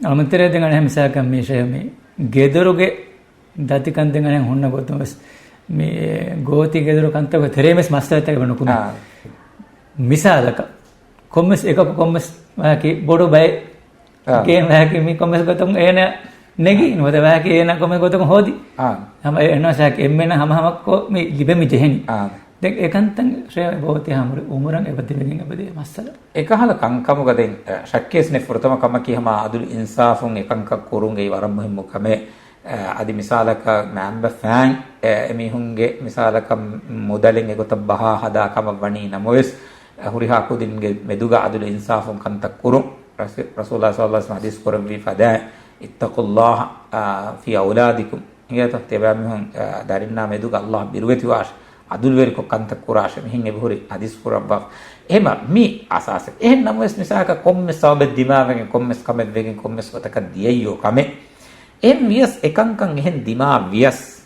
අමතරයෙන් ගණන් මිසක මේ ගෙදරුගේ දතිකන් දෙගණන් හොන්න ගොතමස් මේ ගෝති ගෙදරු කන්තක තෙරේමස් මස්තරතක වණුකුණ මිසාලක කොම්මස් එක කොම්මස් වාකි බොඩු බයි කේන් වාකි මි කොම්මස් ගොතම් එන නෙගි නොද වාකි එන කොම්මස් ගොතම් හොදි හම එනසක් එම්මෙන හමහමක් කො මි ලිබෙමි ජෙහෙනි දැන් ඒකන්තන් ශ්‍රේ බෝති හමුර උමුරන් එපතිලකින් එපදී මස්සල එකහල කංකම ගදෙන් ශක්කේස්නේ ෆෘතම කම කියහම අදුල් ඉන්සාෆුන් එකංක කුරුන්ගේ වරම් මුහිම්මු කමේ අදි මිසාලක මෑම්බ ෆෑන් එමිහුන්ගේ මිසාලක මොදලෙන් එගොත බහා හදා කම වණී නමොස් හුරිහා කුදින්ගේ මෙදුගා අදුල් ඉන්සාෆුන් කන්ත කුරුන් රසූලුල්ලාහ සල්ලල්ලාහු අලයිහි වසල්ලම් හදීස් කරවි ෆදා ඉත්තකුල්ලාහ ෆී අවලාදිකුම් හියත තෙබමිහුන් දරින්නා මෙදුගා අල්ලාහ් බිරුවති වාෂ අදුල් වෙරික කන්ත කුරාෂ මිහින් එබහුරි හදීස් කරබ්බා එහෙම මි අසාස එහෙන් නමොස් මිසාක කොම්මස් සබ දිමාවෙන් කොම්මස් කමෙත් වෙගෙන් කොම්මස් වතක දියයෝ කමේ එම් වියස් එකංකන් එහෙන් දිමා වියස්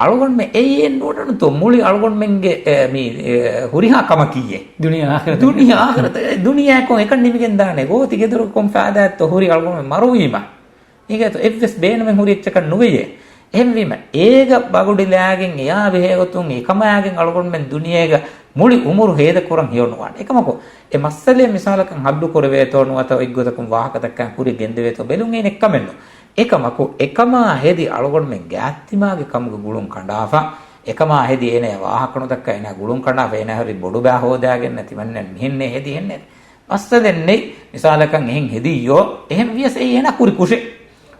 අලගොන් මේ එයෙන් නෝටන තෝ මුලි අලගොන් මෙන්ගේ මේ හුරිහා කම කීයේ දුනියා ආඛිරත දුනියා කො එක නිමිගෙන් දානේ ගෝති ගෙදර කොම් ෆාදාත් හුරි අලගොන් මරුවීම ඊගත එෆ්ස් බේන මෙන් හුරි එච්චක නුවේ එහෙම වීම ඒග බගුඩිලාගෙන් එයා බෙහෙගතුන් එකමයාගෙන් අලගොන් මෙන් දුනියේග මුලි උමුරු හේද කරන් හියොනුවාන එකමකෝ ඒ මස්සලේ මිසාලකන් හබ්දු කරවේ තෝනු අත ඉග්ගොතකම් වාහකතක්කන් කුරි ගෙන්දවේ තෝ බෙලුන් එන එක්කමෙන්නු එකමකෝ එකමා හෙදි අලගොන් මෙන් ගෑත්තිමාගේ කමුග ගුළුන් කණ්ඩාෆා එකමා හෙදි එනේ වාහකණු දක්ක එන ගුළුන් කණ්ඩාෆා එන හරි බොඩු බෑ හොදාගෙන නැති මන්නේ මෙහෙන්නේ හෙදි එන්නේ මස්ත දෙන්නේ මිසාලකන් එහෙන් හෙදියෝ එහෙම වියස ඒ එන කුරි කුෂේ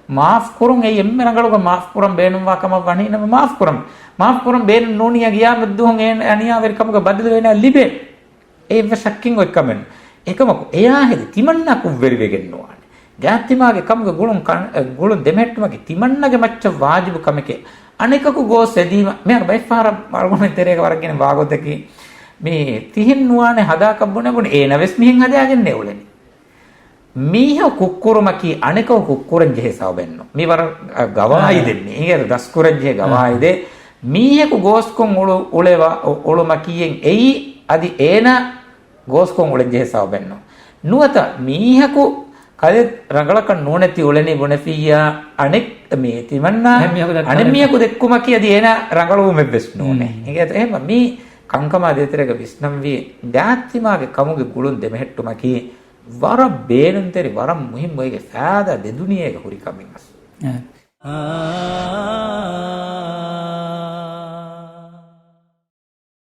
මාෆ් කුරුන් ඒ එම්මෙ රංගලක මාෆ් කුරම් බේනුම් වාකම වණිනම මාෆ් කුරම් බේන නෝනියා ගියා මද්දුහන් ඒ අනියා වෙර කමුග බදල වෙන ලිබේ ඒ වශක්කින් ඔක්කමෙන් එකමකෝ එයා හෙදි තිමන්නා කුම් වෙරි වෙගෙන්නවා ගෑත්තිමාගේ කමුග ගුළුන් දෙමෙට්ටමගේ තිමන්නගේ මච්ච වාජිබු කමකේ අනෙකකු ගෝස් එදීම මෙහර බයිෆාර මල්ගොන තෙරේක වරගෙන වාගොතකි මේ තිහින් නුවානේ හදා කබ්බුනේ බුනේ ඒ නවෙස් මිහින් හදාගෙන නෙවුලනේ මීහ කුක්කුරුමකි අනෙකව කුක්කුරන් ජෙහසව බෙන්නෝ මේ වර ගවායි දෙන්නේ ඊගර දස්කුරන් ජෙහ ගවායි දෙ මීහකු ගෝස්කොන් උලේවා උලුමකියෙන් එයි අදි ඒන ගෝස්කොන් උලෙන් ජෙහසව බෙන්නෝ නුවත මීහකු කලෙත් රංගලක නෝනති උලෙනි බොනෆියා අනෙක් මේ තිමන්නා අනෙමියකු දෙක්කුම කියදී එන රංගලු මෙබ්බස් නෝනේ ඒකත් එහෙම මේ කංකමා දෙතරක විස්නම් වී දාත්තිමාගේ කමුගේ ගුළුන් දෙමෙහෙට්ටුමකි වර බේනන්තරි වරම් මුහිම් ඔයගේ ෆෑදා දෙදුනියේක හුරි කමින්ස්